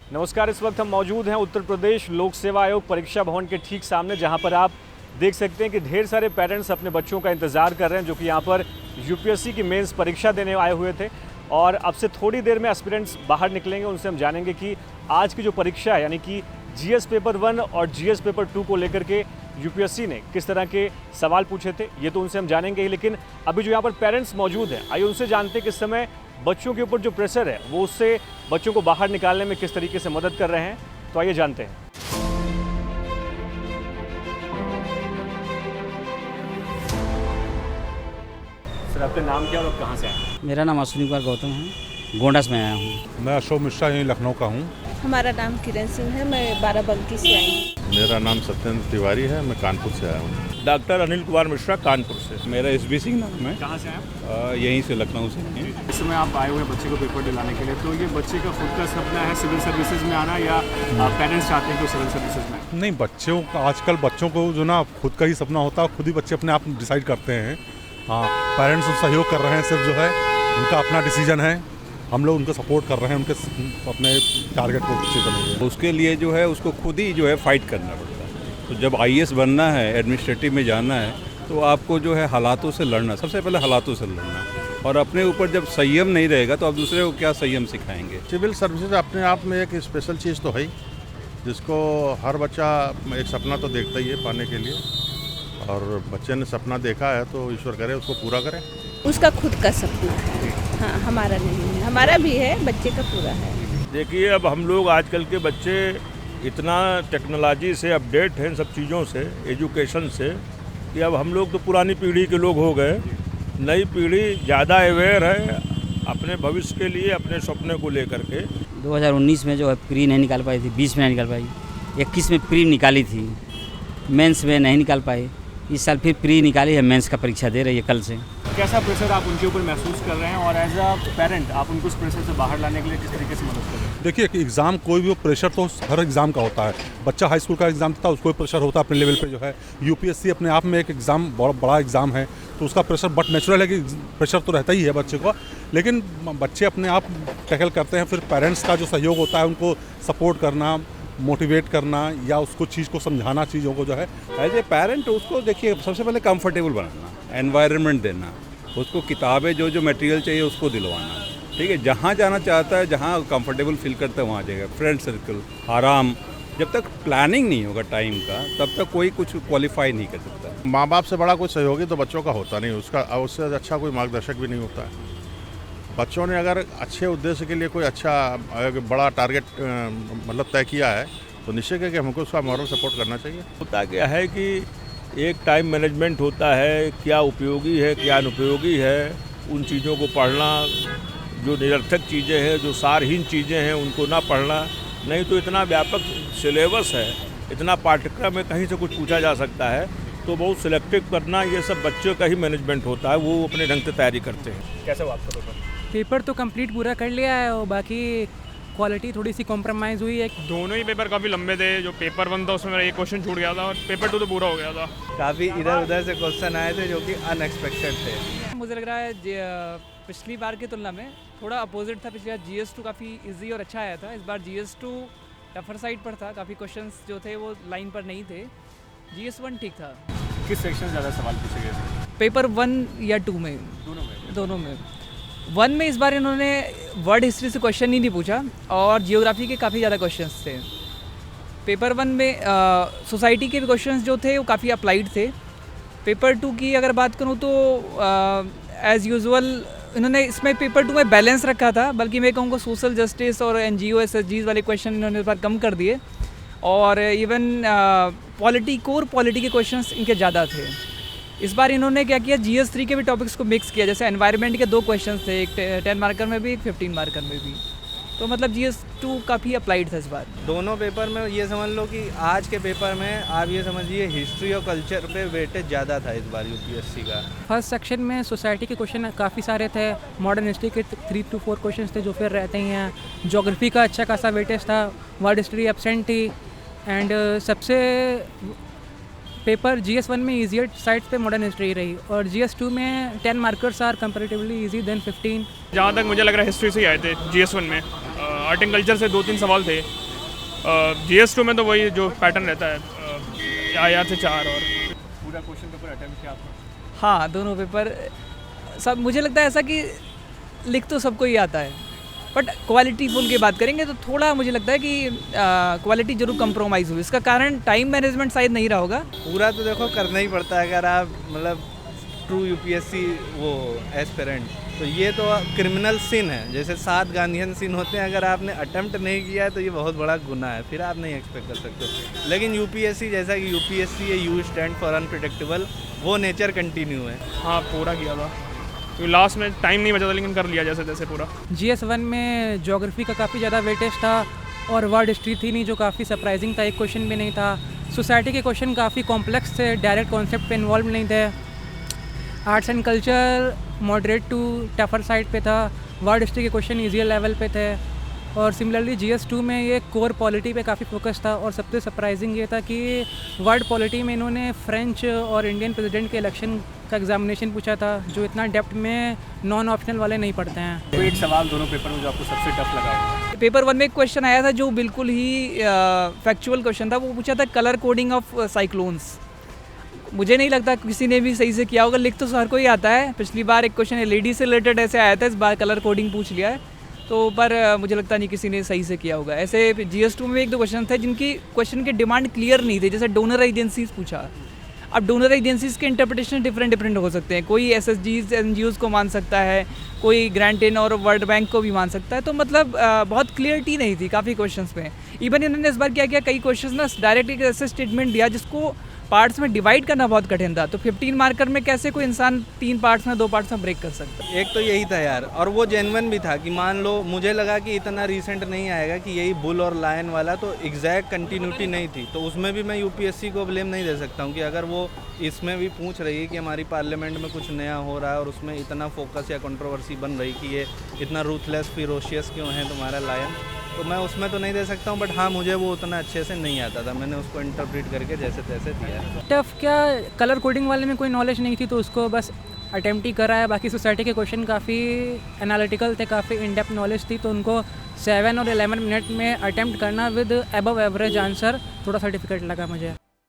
नमस्कार। इस वक्त हम मौजूद हैं उत्तर प्रदेश लोक सेवा आयोग परीक्षा भवन के ठीक सामने, जहां पर आप देख सकते हैं कि ढेर सारे पेरेंट्स अपने बच्चों का इंतज़ार कर रहे हैं, जो कि यहां पर यूपीएससी की मेंस परीक्षा देने आए हुए थे। और अब से थोड़ी देर में एस्पिरेंट्स बाहर निकलेंगे, उनसे हम जानेंगे कि आज की जो परीक्षा है, यानी कि जीएस पेपर 1 और जीएस पेपर 2 को लेकर के यूपीएससी ने किस तरह के सवाल पूछे थे, ये तो उनसे हम जानेंगे ही। लेकिन अभी जो यहाँ पर पेरेंट्स मौजूद हैं, आइए उनसे जानते हैं कि इस समय बच्चों के ऊपर जो प्रेशर है वो उससे बच्चों को बाहर निकालने में किस तरीके से मदद कर रहे हैं। तो आइए जानते हैं। सर, आपका नाम क्या और आप कहाँ से आए? मेरा नाम अश्विनी कुमार गौतम है, गोंडा से मैं आया हूँ। मैं अशोक मिश्रा यहीं लखनऊ का हूँ। हमारा नाम किरण सिंह है, मैं बाराबंकी से आई हूँ। मेरा नाम सत्येंद्र तिवारी है, मैं कानपुर से आया हूँ। डॉक्टर अनिल कुमार मिश्रा कानपुर से। मेरा एसबी सिंह नाम है। कहाँ से आए? यहीं से लखनऊ से हैं। इस समय आप आए हुए हैं बच्चे को पेपर दिलाने के लिए, तो ये बच्चे का खुद का सपना है सिविल सर्विसेज में आना, या पेरेंट्स चाहते हैं कि सिविल सर्विसेज में? नहीं, बच्चों का आजकल बच्चों को जो ना खुद का ही सपना होता है, खुद ही बच्चे अपने आप डिसाइड करते हैं। हाँ, पेरेंट्स सहयोग कर रहे हैं, सिर्फ जो है उनका अपना डिसीजन है। हम लोग उनको सपोर्ट कर रहे हैं, उनके अपने टारगेट को अचीव करने के लिए। उसके लिए जो है उसको खुद ही जो है फाइट करना पड़ता है। तो जब आईएएस बनना है, एडमिनिस्ट्रेटिव में जाना है, तो आपको जो है हालातों से लड़ना, सबसे पहले हालातों से लड़ना। और अपने ऊपर जब संयम नहीं रहेगा तो आप दूसरे को क्या संयम सिखाएंगे। सिविल सर्विसेज अपने आप में एक स्पेशल चीज़ तो है ही, जिसको हर बच्चा एक सपना तो देखता ही है पाने के लिए। और बच्चे ने सपना देखा है तो ईश्वर करे उसको पूरा करे। उसका खुद का सपना है, हाँ, हमारा नहीं है। हमारा भी है, बच्चे का पूरा है। देखिए, अब हम लोग आजकल के बच्चे इतना टेक्नोलॉजी से अपडेट हैं, सब चीज़ों से, एजुकेशन से, कि अब हम लोग तो पुरानी पीढ़ी के लोग हो गए। नई पीढ़ी ज़्यादा अवेयर है अपने भविष्य के लिए, अपने सपने को लेकर के। 2019 में जो है प्री नहीं निकाल पाई थी, 20 में नहीं निकाल पाई, 21 में प्री निकाली थी, मेंस में नहीं निकाल पाई। इस साल फिर प्री निकाली है, मेंस का परीक्षा दे रही है कल से। कैसा प्रेशर आप उनके ऊपर महसूस कर रहे हैं, और एज अ पेरेंट आप उनको उस प्रेशर से बाहर लाने के लिए किस तरीके से मदद कर रहे हैं? देखिए कि एग्ज़ाम कोई भी प्रेशर तो हर एग्ज़ाम का होता है। बच्चा हाई स्कूल का एग्ज़ाम देता है, उसको प्रेशर होता है अपने लेवल पे जो है। यूपीएससी अपने आप में एक एग्ज़ाम बड़ा एग्ज़ाम है, तो उसका प्रेशर बट नेचुरल है कि प्रेशर तो रहता ही है बच्चे को। लेकिन बच्चे अपने आप टैकल करते हैं। फिर पेरेंट्स का जो सहयोग होता है, उनको सपोर्ट करना, मोटिवेट करना, या उसको चीज़ को समझाना, चीज़ों को जो है एज ए पेरेंट उसको देखिए सबसे पहले कंफर्टेबल बनाना, एनवायरनमेंट देना, उसको किताबें जो मटेरियल चाहिए उसको दिलवाना। ठीक है, जहाँ जाना चाहता है, जहाँ कंफर्टेबल फील करता है वहाँ जाएगा। फ्रेंड सर्कल, आराम। जब तक प्लानिंग नहीं होगा टाइम का, तब तक कोई कुछ क्वालिफाई नहीं कर सकता। माँ बाप से बड़ा कोई सहयोगी तो बच्चों का होता नहीं, उससे अच्छा कोई मार्गदर्शक भी नहीं होता है। बच्चों ने अगर अच्छे उद्देश्य के लिए कोई अच्छा बड़ा टारगेट मतलब तय किया है, तो निश्चय है कि हमको उसका मॉरल सपोर्ट करना चाहिए। होता क्या है कि एक टाइम मैनेजमेंट होता है, क्या उपयोगी है क्या अनुपयोगी है, उन चीज़ों को पढ़ना। जो निरर्थक चीज़ें हैं, जो सारहीन चीज़ें हैं, उनको ना पढ़ना। नहीं तो इतना व्यापक सिलेबस है, इतना पाठ्यक्रम है, कहीं से कुछ पूछा जा सकता है। तो बहुत सिलेक्टिव करना, ये सब बच्चों का ही मैनेजमेंट होता है, वो अपने ढंग से तैयारी करते हैं। कैसे हुआ आपका पेपर? पेपर तो कंप्लीट पूरा कर लिया है, और बाकी क्वालिटी थोड़ी सी कॉम्प्रोमाइज़ हुई है। दोनों ही पेपर काफ़ी लंबे थे। जो पेपर 1 था उसमें मेरा एक क्वेश्चन छूट गया था, और पेपर 2 तो पूरा हो गया था। काफ़ी इधर उधर से क्वेश्चन आए थे जो कि अनएक्सपेक्टेड थे। मुझे लग रहा है पिछली बार की तुलना में थोड़ा अपोजिट था। पिछली बार GS2 काफ़ी इजी और अच्छा आया था, इस बार GS2 टफर साइड पर था। काफ़ी क्वेश्चंस जो थे वो लाइन पर नहीं थे। GS1 ठीक था। किस सेक्शन से ज़्यादा सवाल पूछे गए थे? पेपर 1 या 2 में? दोनों में। 1 में इस बार इन्होंने वर्ल्ड हिस्ट्री से क्वेश्चन ही नहीं पूछा, और जियोग्राफी के काफ़ी ज़्यादा क्वेश्चंस थे। पेपर 1 में सोसाइटी के भी क्वेश्चंस जो थे वो काफ़ी अप्लाइड थे। पेपर 2 की अगर बात करूँ तो एज़ यूजुअल इन्होंने इसमें पेपर 2 में बैलेंस रखा था, बल्कि मैं कहूँगा सोशल जस्टिस और NGO SSGs वाले क्वेश्चन इन्होंने इस बार कम कर दिए। और इवन कोर पॉलिटी के क्वेश्चंस इनके ज़्यादा थे। इस बार इन्होंने क्या किया, GS3 के भी टॉपिक्स को मिक्स किया। जैसे एनवायरनमेंट के 2 क्वेश्चंस थे, एक 10 मार्कर में भी, एक 15 मार्कर में भी। तो मतलब GS2 काफ़ी अप्लाइड था इस बार। दोनों पेपर में ये समझ लो कि आज के पेपर में आप ये समझिए हिस्ट्री और कल्चर पे वेटेज ज़्यादा था इस बार यूपीएससी का। फर्स्ट सेक्शन में सोसाइटी के क्वेश्चन काफ़ी सारे थे। मॉडर्न हिस्ट्री के 3 to 4 क्वेश्चन थे जो फिर रहते ही हैं। ज्योग्राफी का अच्छा खासा वेटेज था। वर्ल्ड हिस्ट्री एब्सेंट थी। एंड सबसे पेपर GS1 में ईजियर साइड्स पे मॉडर्न हिस्ट्री रही, और GS2 में 10 markers are comparatively easy than 15। जहाँ तक मुझे लग रहा है हिस्ट्री से ही आए थे GS1 में। आर्ट एंड कल्चर से 2-3 सवाल थे। GS2 में तो वही जो पैटर्न रहता है IR से 4 और पूरा क्वेश्चन पेपर अटेम्प्ट किया आपने? हाँ, दोनों पेपर सब मुझे लगता है ऐसा कि लिख तो सबको ही आता है, बट क्वालिटी फुल की बात करेंगे तो थोड़ा मुझे लगता है कि क्वालिटी जरूर कंप्रोमाइज़ हुई। इसका कारण टाइम मैनेजमेंट शायद नहीं रहा होगा। पूरा तो देखो करना ही पड़ता है अगर आप मतलब ट्रू UPSC वो एस्पिरेंट, तो ये तो क्रिमिनल सिन है, जैसे 7 गांधीयन सिन होते हैं। अगर आपने अटेम्प्ट नहीं किया है तो ये बहुत बड़ा गुनाह है, फिर आप नहीं एक्सपेक्ट कर सकते। लेकिन UPSC जैसा कि UPSC है, यू स्टैंड फॉर अनप्रिडिक्टेबल, वो नेचर कंटिन्यू है। हाँ पूरा किया था, तो लास्ट में टाइम नहीं बचा था लेकिन कर लिया जैसे तैसे पूरा। GS1 में ज्योग्राफी का काफ़ी ज़्यादा वेटेज था और वर्ल्ड हिस्ट्री थी नहीं, जो काफ़ी सरप्राइजिंग था। एक क्वेश्चन भी नहीं था। सोसाइटी के क्वेश्चन काफ़ी कॉम्प्लेक्स थे, डायरेक्ट कॉन्सेप्ट पे इन्वॉल्व नहीं थे। Arts and culture moderate to tougher side पे था। वर्ल्ड हिस्ट्री के क्वेश्चन ईजियर लेवल पे थे। और सिमिलरली GS2 में ये कोर पॉलिटी पे काफ़ी फोकस था। और सबसे सरप्राइजिंग ये था कि वर्ल्ड पॉलिटी में इन्होंने फ्रेंच और इंडियन प्रेसिडेंट के इलेक्शन का एग्जामिनेशन पूछा था, जो इतना डेप्थ में नॉन ऑप्शनल वाले नहीं पढ़ते हैं। तो एक सवाल दोनों पेपर में जो आपको सबसे टफ लगा? पेपर 1 में एक क्वेश्चन आया था जो बिल्कुल ही फैक्चुअल क्वेश्चन था। वो पूछा था कलर कोडिंग ऑफ साइक्लोन्स। मुझे नहीं लगता किसी ने भी सही से किया होगा। लिख तो हर कोई आता है। पिछली बार एक क्वेश्चन LED से रिलेटेड ऐसे आया था, इस बार कलर कोडिंग पूछ लिया है, तो पर मुझे लगता नहीं किसी ने सही से किया होगा। ऐसे GS2 में 1-2 क्वेश्चन थे जिनकी क्वेश्चन के डिमांड क्लियर नहीं थे, जैसे डोनर एजेंसीज पूछा। अब डोनर एजेंसीज के इंटरप्रिटेशन डिफरेंट हो सकते हैं। कोई SSGs NGOs को मान सकता है, कोई ग्रांटिन और वर्ल्ड बैंक को भी मान सकता है। तो मतलब बहुत क्लियरिटी नहीं थी काफ़ी क्वेश्चंस में। इवन इन्होंने इस बार क्या किया, कई क्वेश्चंस ना डायरेक्ट एक ऐसे स्टेटमेंट दिया जिसको पार्ट्स में डिवाइड करना बहुत कठिन था। तो 15 मार्कर में कैसे कोई इंसान 3 पार्ट्स में 2 पार्ट्स में ब्रेक कर सकता है? एक तो यही था यार, और वो जेन्युइन भी था कि मान लो मुझे लगा कि इतना रिसेंट नहीं आएगा कि यही बुल और लायन वाला, तो एग्जैक्ट कंटिन्यूटी नहीं थी। तो उसमें भी मैं UPSC को ब्लेम नहीं दे सकता हूँ कि अगर वो इसमें भी पूछ रही है कि हमारी पार्लियामेंट में कुछ नया हो रहा है और उसमें इतना फोकस या कंट्रोवर्सी बन रही कि ये इतना रूथलेस फिरोशियस क्यों है तुम्हारा लायन, तो मैं उसमें तो नहीं दे सकता हूँ। बट हाँ, मुझे वो उतना अच्छे से नहीं आता था, मैंने उसको इंटरप्रेट करके जैसे तैसे दिया है। टफ क्या, कलर कोडिंग वाले में कोई नॉलेज नहीं थी तो उसको बस अटेम्प्ट ही करा है। बाकी सोसाइटी के क्वेश्चन काफ़ी एनालिटिकल थे, काफ़ी इन डेप्थ नॉलेज थी, तो उनको 7 और 11 मिनट में अटेम्प्ट करना विद अबव एवरेज आंसर थोड़ा सा डिफिकल्ट लगा मुझे।